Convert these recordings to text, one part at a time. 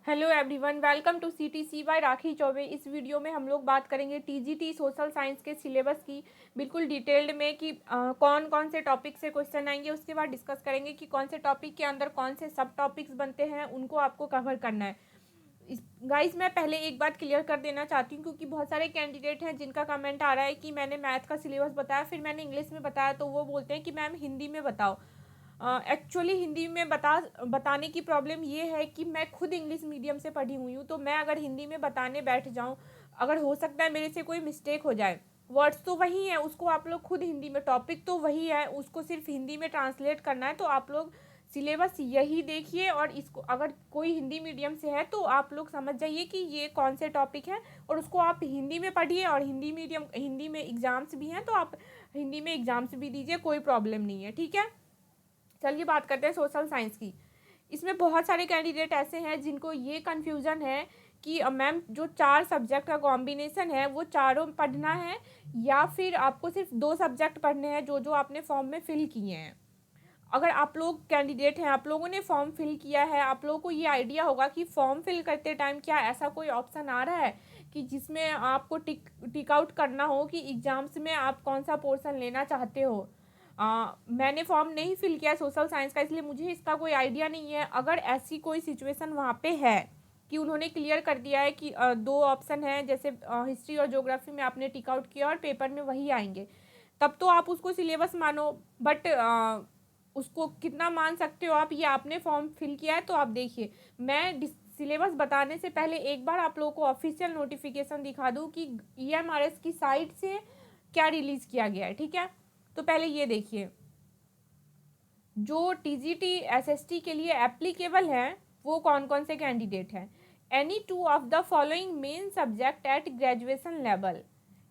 Hello everyone, welcome to CTC by Rakhi Chaubey. इस video में हम लोग बात करेंगे टीजीटी सोशल साइंस के सिलेबस की बिल्कुल डिटेल्ड में कि कौन कौन से टॉपिक से क्वेश्चन आएंगे। उसके बाद डिस्कस करेंगे कि कौन से टॉपिक के अंदर कौन से सब टॉपिक्स बनते हैं, उनको आपको कवर करना है। गाइस, मैं पहले एक बात क्लियर कर देना चाहती हूँ क्योंकि बहुत सारे कैंडिडेट हैं जिनका कमेंट आ रहा है कि मैंने मैथ का सिलेबस बताया, फिर मैंने इंग्लिश में बताया, तो वो बोलते हैं कि मैम हिंदी में बताओ। एक्चुअली हिंदी में बताने की प्रॉब्लम ये है कि मैं खुद इंग्लिश मीडियम से पढ़ी हुई हूँ, तो मैं अगर हिंदी में बताने बैठ जाऊँ, अगर हो सकता है मेरे से कोई मिस्टेक हो जाए। वर्ड्स तो वही है, उसको आप लोग खुद हिंदी में, टॉपिक तो वही है, उसको सिर्फ हिंदी में ट्रांसलेट करना है। तो आप लोग सिलेबस यही देखिए, और इसको अगर कोई हिंदी मीडियम से है तो आप लोग समझ जाइए कि ये कौन से टॉपिक है, और उसको आप हिंदी में पढ़िए। और हिंदी में एग्ज़ाम्स भी हैं तो आप हिंदी में एग्ज़ाम्स भी दीजिए, कोई प्रॉब्लम नहीं है, ठीक है। चलिए बात करते हैं सोशल साइंस की। इसमें बहुत सारे कैंडिडेट ऐसे हैं जिनको ये कन्फ्यूज़न है कि मैम जो 4 सब्जेक्ट का कॉम्बिनेशन है वो चारों पढ़ना है, या फिर आपको सिर्फ 2 सब्जेक्ट पढ़ने हैं जो जो आपने फॉर्म में फिल किए हैं। अगर आप लोग कैंडिडेट हैं, आप लोगों ने फॉर्म फिल किया है, आप लोगों को ये आइडिया होगा कि फॉर्म फिल करते टाइम क्या ऐसा कोई ऑप्शन आ रहा है कि जिसमें आपको टिक आउट करना हो कि एग्ज़ाम्स में आप कौन सा पोर्शन लेना चाहते हो। मैंने फॉर्म नहीं फिल किया सोशल साइंस का, इसलिए मुझे इसका कोई आइडिया नहीं है। अगर ऐसी कोई सिचुएशन वहाँ पे है कि उन्होंने क्लियर कर दिया है कि 2 ऑप्शन हैं, जैसे हिस्ट्री और ज्योग्राफी में आपने टिक आउट किया और पेपर में वही आएंगे, तब तो आप उसको सिलेबस मानो। बट उसको कितना मान सकते हो आप, ये आपने फॉर्म फिल किया है तो आप देखिए। मैं सिलेबस बताने से पहले एक बार आप लोगों को ऑफिशियल नोटिफिकेशन दिखा दूँ कि ईएमआरएस की साइट से क्या रिलीज़ किया गया है, ठीक है। तो पहले ये देखिए, जो टीजीटी एसएसटी के लिए एप्लीकेबल है वो कौन कौन से कैंडिडेट हैं। Any 2 of the following main subject at graduation level.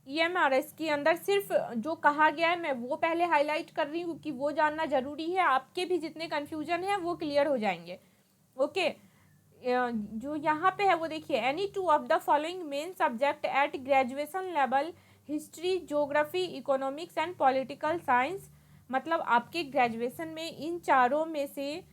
EMRS के अंदर सिर्फ जो कहा गया है मैं वो पहले हाईलाइट कर रही हूँ क्योंकि वो जानना ज़रूरी है, आपके भी जितने कन्फ्यूजन हैं वो क्लियर हो जाएंगे। ओके, जो यहाँ पे है वो देखिए, any 2 of the following main subject at graduation level, history, geography, economics and political science. मतलब आपके ग्रेजुएशन में इन चारों में से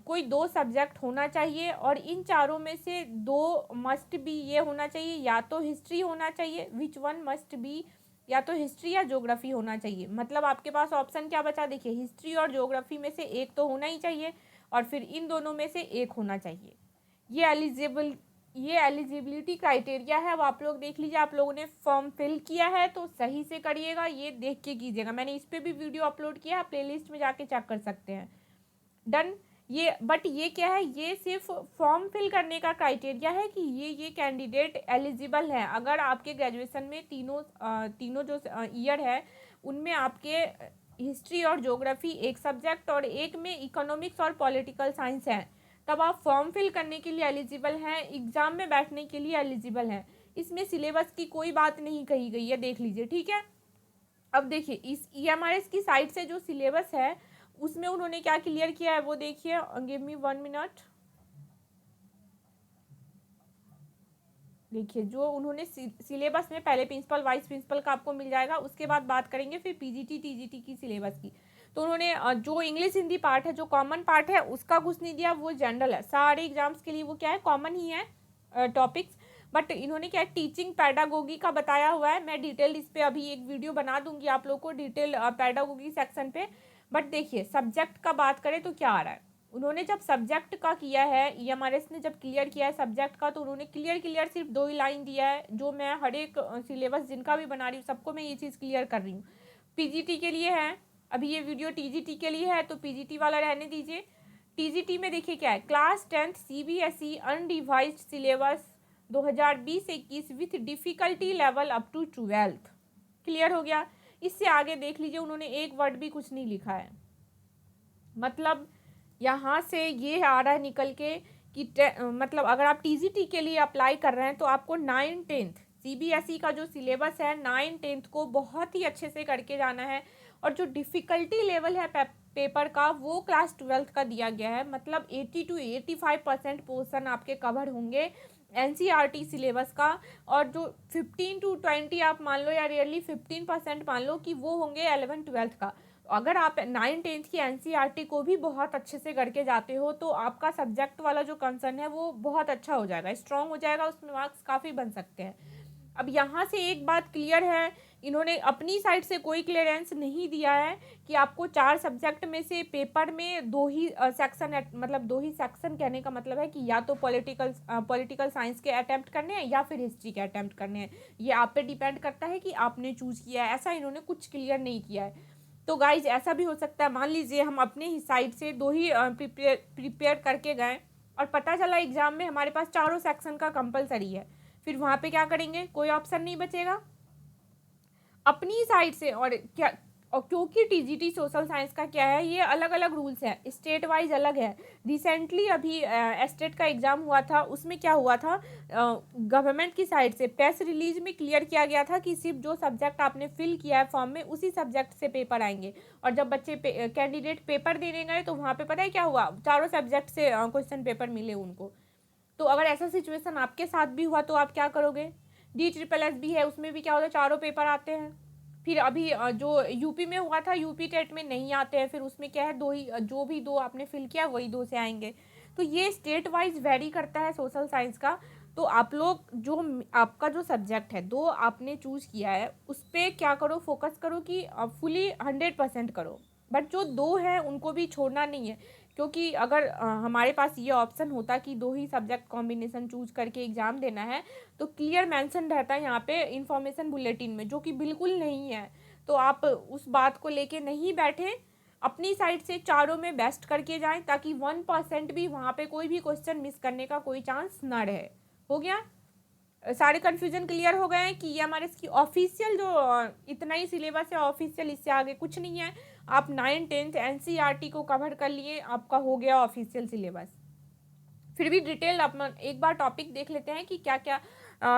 कोई 2 सब्जेक्ट होना चाहिए, और इन चारों में से 2 मस्ट बी ये होना चाहिए, या तो हिस्ट्री होना चाहिए, विच वन मस्ट बी, या तो हिस्ट्री या ज्योग्राफी होना चाहिए। मतलब आपके पास ऑप्शन क्या बचा, देखिए, हिस्ट्री और ज्योग्राफी में से एक तो होना ही चाहिए, और फिर इन दोनों में से एक होना चाहिए। ये एलिजिबिलिटी क्राइटेरिया है। अब आप लोग देख लीजिए, आप लोगों ने फॉर्म फिल किया है तो सही से करिएगा, ये देख के कीजिएगा। मैंने इस पर भी वीडियो अपलोड किया है, आप प्लेलिस्ट में जाके चेक कर सकते हैं। डन। ये क्या है, ये सिर्फ फॉर्म फिल करने का क्राइटेरिया है कि ये कैंडिडेट एलिजिबल है। अगर आपके ग्रेजुएशन में तीनों जो ईयर है उनमें आपके हिस्ट्री और ज्योग्राफी एक सब्जेक्ट और एक में इकोनॉमिक्स और पॉलिटिकल साइंस है, तब आप फॉर्म फिल करने के लिए एलिजिबल हैं, एग्ज़ाम में बैठने के लिए एलिजिबल हैं। इसमें सिलेबस की कोई बात नहीं कही गई है, देख लीजिए, ठीक है। अब देखिए, इस ईएमआरएस की साइट से जो सिलेबस है उसमें उन्होंने क्या क्लियर किया है वो देखिए। Give me 1 minute. देखिए, जो उन्होंने सिलेबस में पहले प्रिंसिपल वाइस प्रिंसिपल का आपको मिल जाएगा, उसके बाद बात करेंगे फिर पीजीटी टीजीटी की सिलेबस की। तो उन्होंने जो इंग्लिश हिंदी पार्ट है, जो कॉमन पार्ट है, उसका कुछ नहीं दिया, वो जनरल है। सारे एग्जाम्स के लिए वो क्या है, कॉमन ही है टॉपिक्स। बट इन्होंने क्या टीचिंग पैडागोगी का बताया हुआ है। मैं डिटेल इस पर अभी एक वीडियो बना दूंगी आप लोग को, डिटेल पैडागोगी सेक्शन पे। बट देखिए, सब्जेक्ट का बात करें तो क्या आ रहा है, उन्होंने जब सब्जेक्ट का किया है, ईएमआरएस ने जब क्लियर किया है सब्जेक्ट का, तो उन्होंने क्लियर सिर्फ 2 ही लाइन दिया है, जो मैं हर एक सिलेबस जिनका भी बना रही हूँ सबको मैं ये चीज़ क्लियर कर रही हूँ। पीजीटी के लिए है, अभी ये वीडियो टीजीटी के लिए है तो पीजीटी वाला रहने दीजिए। टीजीटी में देखिए क्या है, class 10th CBSE revised syllabus 2020-21 with difficulty level up to 12th। Clear हो गया। इससे आगे देख लीजिए, उन्होंने एक वर्ड भी कुछ नहीं लिखा है। मतलब यहाँ से ये आ रहा है निकल के कि मतलब अगर आप टीजीटी के लिए अप्लाई कर रहे हैं तो आपको 9-10 सीबीएसई का जो सिलेबस है 9-10 को बहुत ही अच्छे से करके जाना है, और जो डिफ़िकल्टी लेवल है पेपर का वो क्लास 12th का दिया गया है। मतलब 80 to 85% पोर्सन आपके कवर होंगे एनसीईआरटी सिलेबस का, और जो 15 to 20 आप मान लो, या रियरली 15% मान लो कि वो होंगे 11th-12th का। अगर आप 9th की एनसीईआरटी को भी बहुत अच्छे से करके जाते हो तो आपका सब्जेक्ट वाला जो कंसर्न है वो बहुत अच्छा हो जाएगा, स्ट्रांग हो जाएगा, उसमें मार्क्स काफ़ी बन सकते हैं। अब यहाँ से एक बात क्लियर है, इन्होंने अपनी साइड से कोई क्लियरेंस नहीं दिया है कि आपको 4 सब्जेक्ट में से पेपर में 2 ही सेक्शन, मतलब 2 ही सेक्शन कहने का मतलब है कि या तो पॉलिटिकल साइंस के अटैम्प्ट करने हैं या फिर हिस्ट्री के अटैम्प्ट करने हैं। ये आप पे डिपेंड करता है कि आपने चूज़ किया है, ऐसा इन्होंने कुछ क्लियर नहीं किया है। तो गाइज ऐसा भी हो सकता है, मान लीजिए हम अपने ही साइड से 2 ही प्रिपेयर करके गए और पता चला एग्जाम में हमारे पास चारों सेक्शन का कंपलसरी है, फिर वहाँ पे क्या करेंगे, कोई ऑप्शन नहीं बचेगा अपनी साइड से। और क्या, और क्योंकि टीजीटी सोशल साइंस का क्या है, ये अलग अलग रूल्स हैं, स्टेट वाइज अलग है। रिसेंटली अभी स्टेट का एग्ज़ाम हुआ था, उसमें क्या हुआ था, गवर्नमेंट की साइड से प्रेस रिलीज में क्लियर किया गया था कि सिर्फ जो सब्जेक्ट आपने फिल किया है फॉर्म में उसी सब्जेक्ट से पेपर आएंगे। और जब बच्चे कैंडिडेट पेपर देने गए तो वहाँ पे पता है क्या हुआ, चारों सब्जेक्ट से क्वेश्चन पेपर मिले उनको। तो अगर ऐसा सिचुएशन आपके साथ भी हुआ तो आप क्या करोगे। DSSS भी है, उसमें भी क्या होता है, चारों पेपर आते हैं। फिर अभी जो यूपी में हुआ था, यूपी टेट में नहीं आते हैं, फिर उसमें क्या है, 2 ही, जो भी 2 आपने फिल किया वही 2 से आएंगे। तो ये स्टेट वाइज वेरी करता है सोशल साइंस का। तो आप लोग जो आपका जो सब्जेक्ट है 2 आपने चूज़ किया है उस पर क्या करो, फोकस करो कि फुली 100% करो। बट जो 2 हैं उनको भी छोड़ना नहीं है, क्योंकि अगर हमारे पास ये ऑप्शन होता कि 2 ही सब्जेक्ट कॉम्बिनेशन चूज करके एग्ज़ाम देना है तो क्लियर मेंशन रहता है यहाँ पे इन्फॉर्मेशन बुलेटिन में, जो कि बिल्कुल नहीं है। तो आप उस बात को लेके नहीं बैठे, अपनी साइड से चारों में बेस्ट करके जाएं ताकि 1% भी वहाँ पे कोई भी क्वेश्चन मिस करने का कोई चांस ना रहे। हो गया, सारे कन्फ्यूजन क्लियर हो गए हैं कि ये हमारे इसकी ऑफिशियल जो इतना ही सिलेबस है ऑफिशियल, इससे आगे कुछ नहीं है। आप 9th-10th एनसीईआरटी को कवर कर लिए, आपका हो गया ऑफिशियल सिलेबस। फिर भी डिटेल अपना एक बार टॉपिक देख लेते हैं कि क्या क्या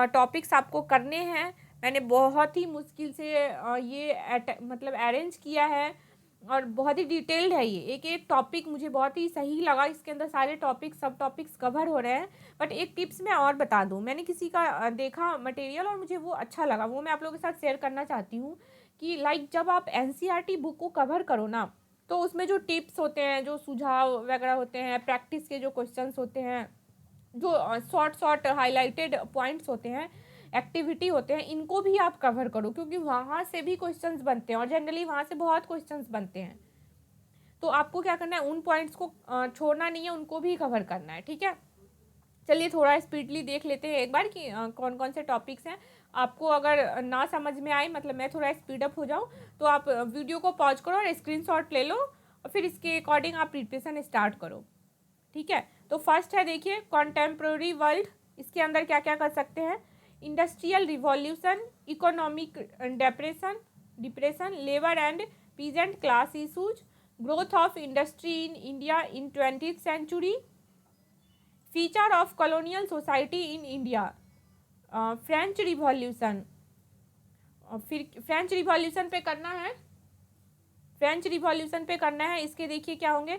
टॉपिक्स आपको करने हैं। मैंने बहुत ही मुश्किल से ये मतलब अरेंज किया है और बहुत ही डिटेल्ड है ये, एक एक टॉपिक मुझे बहुत ही सही लगा, इसके अंदर सारे टॉपिक्स सब टॉपिक्स कवर हो रहे हैं। बट एक टिप्स मैं और बता दूं, मैंने किसी का देखा मटेरियल और मुझे वो अच्छा लगा, वो मैं आप लोगों के साथ शेयर करना चाहती हूँ कि लाइक जब आप एनसीईआरटी बुक को कवर करो ना तो उसमें जो टिप्स होते हैं, जो सुझाव वगैरह होते हैं, प्रैक्टिस के जो क्वेश्चंस होते हैं, जो शॉर्ट हाईलाइटेड पॉइंट्स होते हैं, एक्टिविटी होते हैं, इनको भी आप कवर करो क्योंकि वहाँ से भी क्वेश्चंस बनते हैं और जनरली वहाँ से बहुत क्वेश्चंस बनते हैं। तो आपको क्या करना है, उन पॉइंट्स को छोड़ना नहीं है, उनको भी कवर करना है। ठीक है, चलिए थोड़ा स्पीडली देख लेते हैं एक बार कि कौन कौन से टॉपिक्स हैं। आपको अगर ना समझ में आए, मतलब मैं थोड़ा स्पीड अप हो जाऊँ, तो आप वीडियो को पॉज करो और स्क्रीनशॉट ले लो और फिर इसके अकॉर्डिंग आप प्रिपरेशन स्टार्ट करो। ठीक है, तो फर्स्ट है देखिए कॉन्टेम्प्रोरी वर्ल्ड, इसके अंदर क्या क्या कर सकते हैं, industrial revolution, economic depression, labour and peasant class issues, growth of industry in India in 20th century, feature of colonial society in India, French revolution. फिर फ्रेंच रिवॉल्यूशन पे करना है, फ्रेंच रिवॉल्यूशन पे करना है। इसके देखिए क्या होंगे,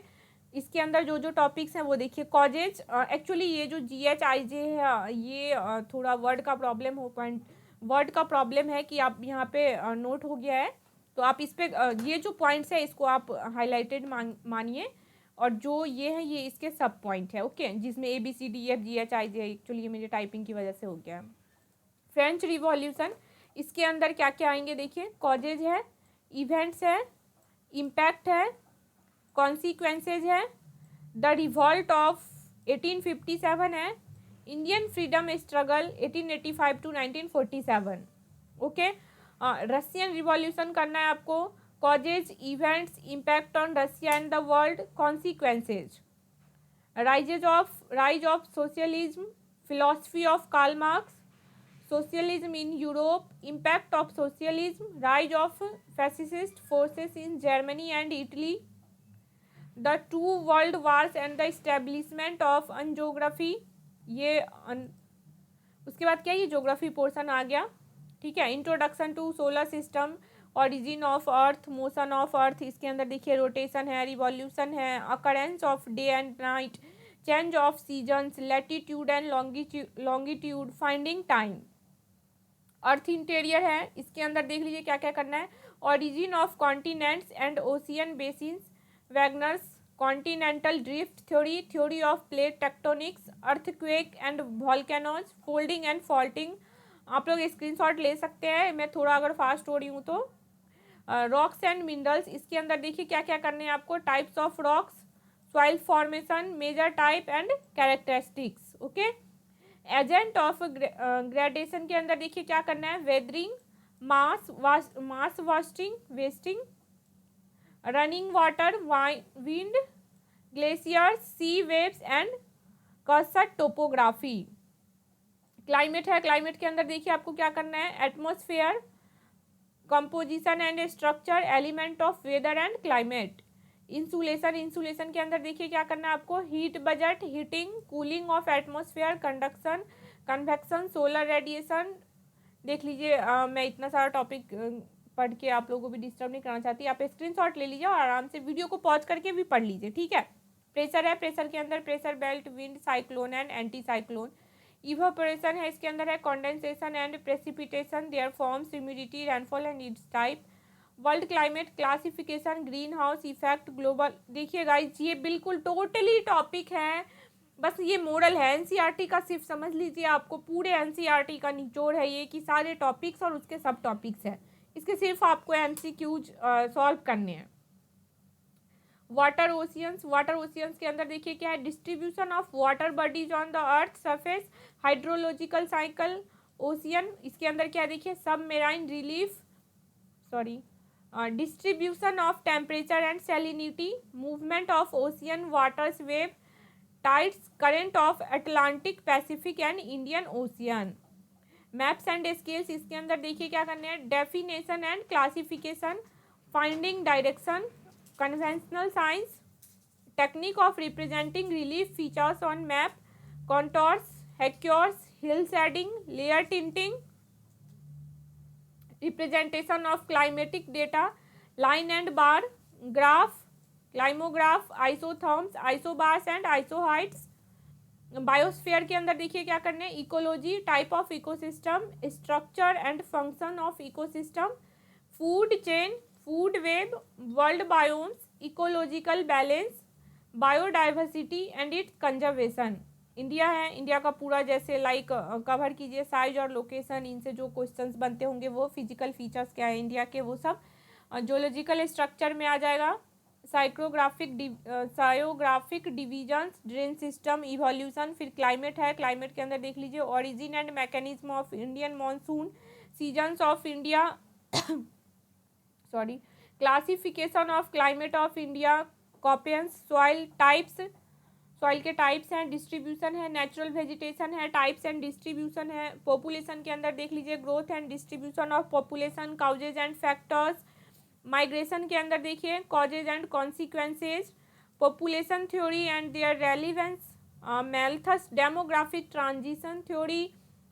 इसके अंदर जो जो टॉपिक्स हैं वो देखिए, कॉजेज, एक्चुअली ये जो GHIJ है ये थोड़ा वर्ड का प्रॉब्लम हो, पॉइंट वर्ड का प्रॉब्लम है कि आप यहाँ पे नोट हो गया है, तो आप इस पे ये जो पॉइंट्स है इसको आप हाईलाइटेड मानिए, और जो ये है ये इसके सब पॉइंट है। ओके, जिसमें ABCDEFGHIJ, एक्चुअली ये मेरी टाइपिंग की वजह से हो गया। फ्रेंच रिवॉल्यूशन, इसके अंदर क्या क्या आएंगे देखिए, कॉजेज है, इवेंट्स है, इम्पैक्ट है, कॉन्सिक्वेंसेज है, द रिवॉल्ट ऑफ 1857 है, Indian freedom struggle 1885 to 1947। Okay, Russian revolution करना है आपको, causes, events, impact on Russia and the world, consequences, rise of socialism, philosophy of Karl Marx, socialism in Europe, impact of socialism, rise of fascist forces in Germany and Italy, the two world wars and the establishment of geography, ये उसके बाद क्या, ये geography portion आ गया। ठीक है, introduction to solar system, origin of earth, motion of earth, इसके अंदर देखिए रोटेशन है, रिवॉल्यूशन है, occurrence of day and night, change of seasons, latitude and longitude, finding time, earth interior है, इसके अंदर देख लीजिए क्या क्या करना है। Origin of continents and ocean basins, Wegener's continental drift theory, theory of plate tectonics, earthquake and volcanoes, folding and faulting. आप लोग स्क्रीनशॉट ले सकते हैं, मैं थोड़ा अगर फास्ट हो रही हूँ तो। रॉक्स एंड मिनरल्स, इसके अंदर देखिए क्या क्या करने हैं आपको। Types of rocks, soil formation, major type and characteristics. Okay, agent of gradation के अंदर देखिए क्या करना है। Weathering, mass wasting, running water, wind, glaciers, sea waves and karst topography. Climate है, क्लाइमेट के अंदर देखिए आपको क्या करना है। Atmosphere, composition and structure, element of weather and climate. Insolation, insolation के अंदर देखिए क्या करना है आपको। Heat budget, heating, cooling of atmosphere, conduction, convection, solar radiation. देख लीजिए, मैं इतना सारा टॉपिक पढ़ के आप लोगों को भी डिस्टर्ब नहीं करना चाहती। आप स्क्रीनशॉट ले लीजिए और आराम से वीडियो को पॉज करके भी पढ़ लीजिए, ठीक है। प्रेशर है, प्रेशर के अंदर pressure belt, wind, cyclone and anti cyclone. Evaporation है, इसके अंदर है condensation and precipitation, their forms, humidity, rainfall and its type. World climate classification, green house effect, global. देखिए गाइज, ये बिल्कुल टोटली टॉपिक है, बस ये मॉडल है एनसीईआरटी का, सिर्फ समझ लीजिए। आपको पूरे एनसीईआरटी का निचोड़ है ये कि सारे टॉपिक्स और उसके सब टॉपिक्स हैं, इसके सिर्फ आपको एमसीक्यूज सॉल्व करने हैं। वाटर ओशियंस, वाटर ओशियंस के अंदर देखिए क्या है। Distribution of water bodies on the earth surface, hydrological cycle, ocean. इसके अंदर क्या देखिए। Submarine relief, sorry, distribution of temperature and salinity, movement of ocean waters wave, tides, current of Atlantic, Pacific and Indian ocean. Maps and scales, इसके अंदर देखिए क्या करने हैं। Definition and classification, finding direction, conventional science, technique of representing relief features on map, contours, hachures, hill shading, layer टिंटिंग, representation of climatic data, line and bar graph, climograph, isotherms, isobars and isohyets. Biosphere के अंदर देखिए क्या करने हैं। Ecology, type of ecosystem, structure and function of ecosystem, food chain, food web, world biomes, ecological balance, biodiversity and its conservation. India है, India का पूरा जैसे लाइक कवर कीजिए। साइज और लोकेशन, इनसे जो क्वेश्चंस बनते होंगे वो, फिजिकल फीचर्स क्या है इंडिया के वो सब। जोलॉजिकल स्ट्रक्चर में आ जाएगा। Physiographic divisions, drain system, evolution. फिर क्लाइमेट है, क्लाइमेट के अंदर देख लीजिए। Origin and mechanism of Indian monsoon, seasons of India, sorry, classification of climate of India, Koppen's, soil types, soil के टाइप्स हैं, डिस्ट्रीब्यूशन है, नेचुरल वेजिटेशन है, टाइप्स एंड डिस्ट्रीब्यूशन है। पॉपुलेशन के अंदर देख लीजिए। Growth and distribution of population, causes and factors. Migration के अंदर देखिए। Causes and consequences, population theory and their relevance, Malthus, demographic transition theory,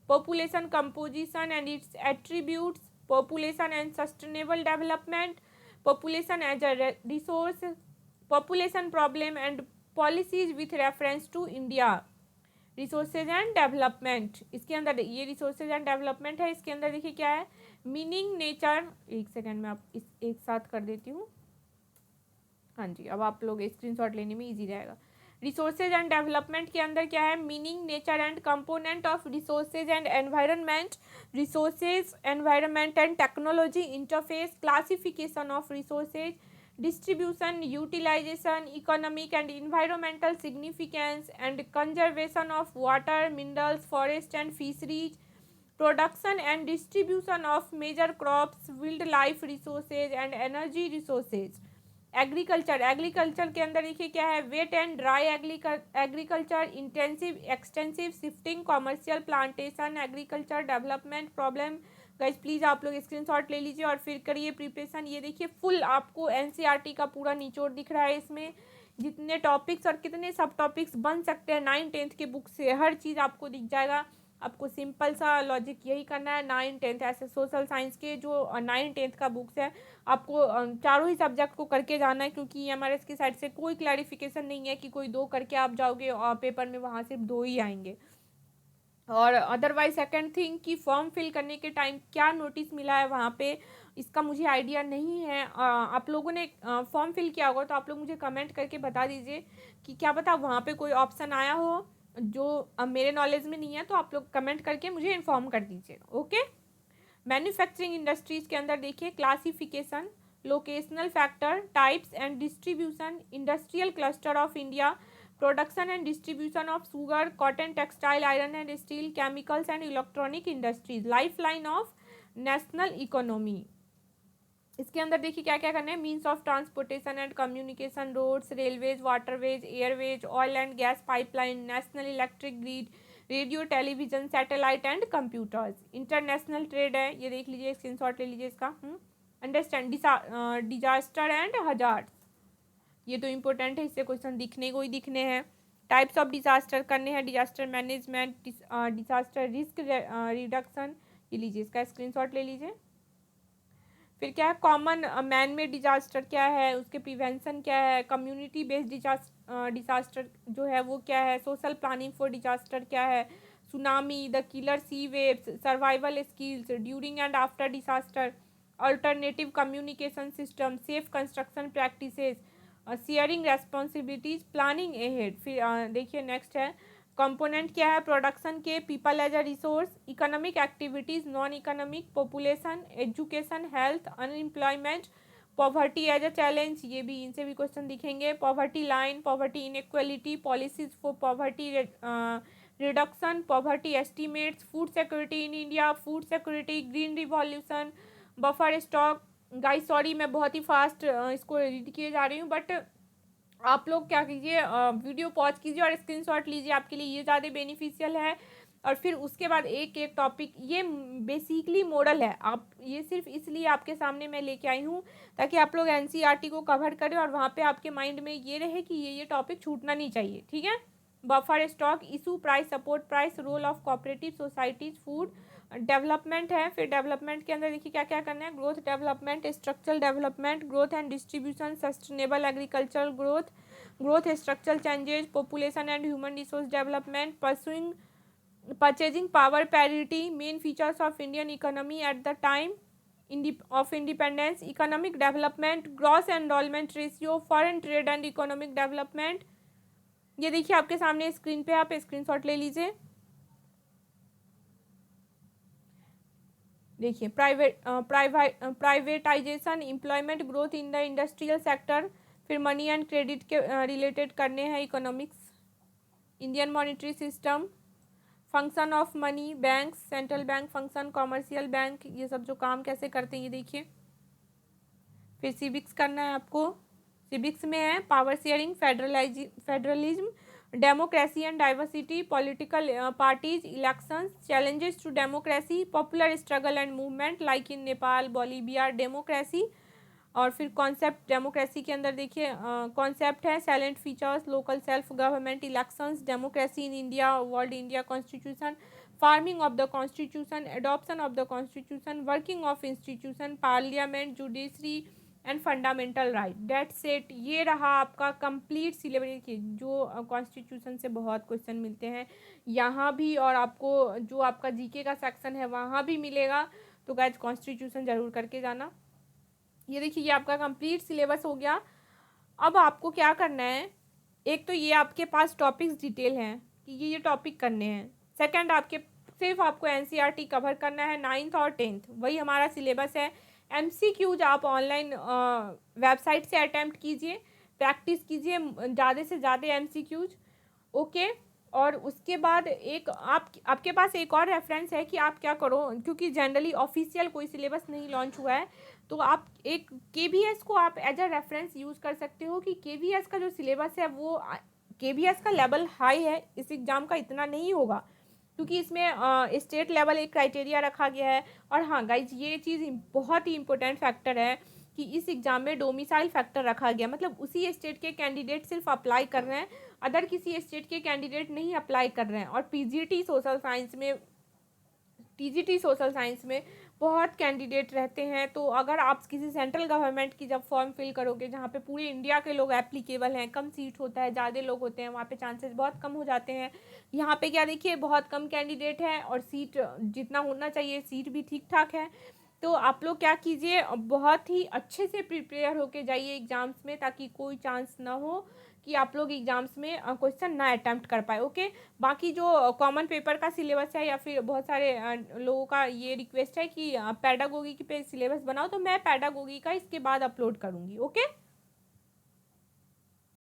population composition and its attributes, population and sustainable development, population as a resource, population problem and policies with reference to India, resources and development. इसके अंदर ये resources and development है। इसके अंदर देखिए क्या है। Meaning, nature, एक सेकेंड में आप इस एक साथ कर देती हूँ। हाँ जी, अब आप लोग स्क्रीनशॉट लेने में इजी रहेगा। रिसोर्सेज एंड डेवलपमेंट के अंदर क्या है। Meaning, nature and component of resources and environment, resources, environment and technology interface, classification of resources, distribution, utilization, economic and environmental significance and conservation of water, minerals, forest and fisheries, production and distribution of major crops, wildlife resources and energy resources. Agriculture, agriculture के अंदर देखिए क्या है। Wet and dry agriculture, intensive, extensive, shifting, commercial, plantation, agriculture, development problem. Guys please आप लोग screenshot ले लीजिए और फिर करिए प्रिपरेशन। ये देखिए फुल आपको एनसीईआरटी का पूरा निचोड़ दिख रहा है। इसमें जितने टॉपिक्स और कितने सब टॉपिक्स बन सकते हैं 9th-10th के बुक से, हर चीज़ आपको दिख जाएगा। आपको सिंपल सा लॉजिक यही करना है। 9th-10th ऐसे सोशल साइंस के जो 9th-10th का बुक्स है आपको चारों ही सब्जेक्ट को करके जाना है, क्योंकि एमआरएस की साइड से कोई क्लैरिफिकेशन नहीं है कि कोई 2 करके आप जाओगे और पेपर में वहाँ सिर्फ 2 ही आएंगे। और अदरवाइज सेकंड थिंग कि फॉर्म फिल करने के टाइम क्या नोटिस मिला है वहाँ पे, इसका मुझे आइडिया नहीं है। आप लोगों ने फॉर्म फिल किया होगा तो आप लोग मुझे कमेंट करके बता दीजिए कि क्या पता वहाँ पे कोई ऑप्शन आया हो जो मेरे नॉलेज में नहीं है, तो आप लोग कमेंट करके मुझे इन्फॉर्म कर दीजिए। ओके। मैन्युफैक्चरिंग इंडस्ट्रीज के अंदर देखिए classification, locational factor, types and distribution, industrial cluster of India, production and distribution of sugar, cotton, textile, iron and steel, chemicals and electronic industries, life line of national economy. इसके अंदर देखिए क्या क्या करना है, means of transportation and communication, roads, railways, waterways, airways, oil and gas pipeline, national electric grid, radio, television, satellite and computers, international trade है, ये देख लीजिए, स्क्रीनशॉट ले लीजिए इसका। अंडरस्टैंड डिजास्टर एंड हजार्ड्स, ये तो इंपॉर्टेंट है, इससे क्वेश्चन दिखने को ही दिखने हैं। टाइप्स ऑफ डिजास्टर करने हैं, disaster management, disaster risk reduction, ये लीजिए, इसका स्क्रीनशॉट ले लीजिए। फिर क्या है, कॉमन मैन मेड डिजास्टर क्या है, उसके प्रिवेंशन क्या है, कम्युनिटी बेस्ड डिजास्टर जो है वो क्या है, सोशल प्लानिंग फॉर डिजास्टर क्या है, tsunami, the killer sea waves, survival skills during and after disaster, alternative communication system, safe construction practices, sharing responsibilities, planning ahead. फिर देखिए नेक्स्ट है, कंपोनेंट क्या है प्रोडक्शन के, people as a resource, economic activities, non economic, population, education, health, unemployment, poverty as a challenge, ये भी इनसे भी क्वेश्चन दिखेंगे, poverty line, poverty inequality, policies for poverty reduction, poverty estimates, food security in India, food security, green revolution, buffer stock. Guys sorry मैं बहुत ही fast इसको read किए जा रही हूँ, बट आप लोग क्या कीजिए, वीडियो पॉज कीजिए और स्क्रीनशॉट लीजिए, आपके लिए ये ज़्यादा बेनिफिशियल है। और फिर उसके बाद एक एक टॉपिक, ये बेसिकली मॉडल है, आप ये सिर्फ इसलिए आपके सामने मैं लेके आई हूँ ताकि आप लोग एनसीईआरटी को कवर करें और वहाँ पे आपके माइंड में ये रहे कि ये टॉपिक छूटना नहीं चाहिए, ठीक है। Buffer stock issue, price support price, role of cooperative societies, food development है। फिर डेवलपमेंट के अंदर देखिए क्या क्या करना है, growth development, structural development, growth and distribution, sustainable agricultural growth, growth structural changes, population and human resource development, pursuing purchasing power parity, main features of Indian economy at the time of independence, economic development, gross enrolment ratio, foreign trade and economic development. ये देखिए आपके सामने screen पे, आप screenshot ले लीजिए। देखिए privatisation, employment growth in the industrial sector, फिर मनी एंड क्रेडिट के रिलेटेड करने हैं, economics, Indian monetary system, function of money, bank, central bank function, commercial bank, ये सब जो काम कैसे करते हैं ये देखिए। फिर सिविक्स करना है आपको, सिविक्स में है power sharing, federalism, democracy and diversity, political parties, elections, challenges to democracy, popular struggle and movement like in Nepal, Bolivia, democracy. और फिर कॉन्सेप्ट डेमोक्रेसी के अंदर देखिए कॉन्सेप्ट है salient features, local self government, elections, democracy in India, world India constitution, framing of the constitution, adoption of the constitution, working of institution, parliament, judiciary and fundamental right. Date set, ये रहा आपका complete syllabus की, जो constitution से बहुत question मिलते हैं यहाँ भी, और आपको जो आपका जीके का सेक्शन है वहाँ भी मिलेगा, तो गाइस कॉन्स्टिट्यूशन ज़रूर करके जाना। ये देखिए ये आपका कंप्लीट सिलेबस हो गया। अब आपको क्या करना है, एक तो ये आपके पास टॉपिक्स डिटेल हैं कि ये टॉपिक करने हैं, सेकंड आपके सिर्फ आपको एनसीईआरटी कवर करना है 9th और 10th, वही हमारा सिलेबस है। एमसीक्यूज आप ऑनलाइन वेबसाइट से अटैम्प्ट कीजिए, प्रैक्टिस कीजिए ज़्यादा से ज़्यादा एमसीक्यूज, ओके। और उसके बाद एक आपके पास एक और रेफरेंस है कि आप क्या करो, क्योंकि जनरली ऑफिशियल कोई सिलेबस नहीं लॉन्च हुआ है, तो आप एक केवीएस को आप एज अ रेफरेंस यूज़ कर सकते हो कि केवीएस का जो सिलेबस है वो केवीएस का लेवल हाई है, इस एग्ज़ाम का इतना नहीं होगा क्योंकि इसमें स्टेट लेवल एक क्राइटेरिया रखा गया है। और हाँ गाइज ये चीज़ बहुत ही इंपॉर्टेंट फैक्टर है कि इस एग्ज़ाम में डोमिसाइल फैक्टर रखा गया, मतलब उसी स्टेट के कैंडिडेट सिर्फ अप्लाई कर रहे हैं, अदर किसी स्टेट के कैंडिडेट नहीं अप्लाई कर रहे हैं। और टीजीटी सोशल साइंस में बहुत कैंडिडेट रहते हैं। तो अगर आप किसी सेंट्रल गवर्नमेंट की जब फॉर्म फिल करोगे, जहाँ पे पूरे इंडिया के लोग एप्लीकेबल हैं, कम सीट होता है, ज़्यादा लोग होते हैं, वहाँ पे चांसेस बहुत कम हो जाते हैं। यहाँ पे क्या देखिए, बहुत कम कैंडिडेट हैं और सीट जितना होना चाहिए सीट भी ठीक ठाक है। तो आप लोग क्या कीजिए, बहुत ही अच्छे से प्रिपेयर होके जाइए एग्ज़ाम्स में, ताकि कोई चांस ना हो कि आप लोग एग्ज़ाम्स में क्वेश्चन ना अटैम्प्ट कर पाए। ओके, बाकी जो कॉमन पेपर का सिलेबस है या फिर बहुत सारे लोगों का ये रिक्वेस्ट है कि पैडागोगी की पे सिलेबस बनाओ, तो मैं पैडागोगी का इसके बाद अपलोड करूँगी। ओके।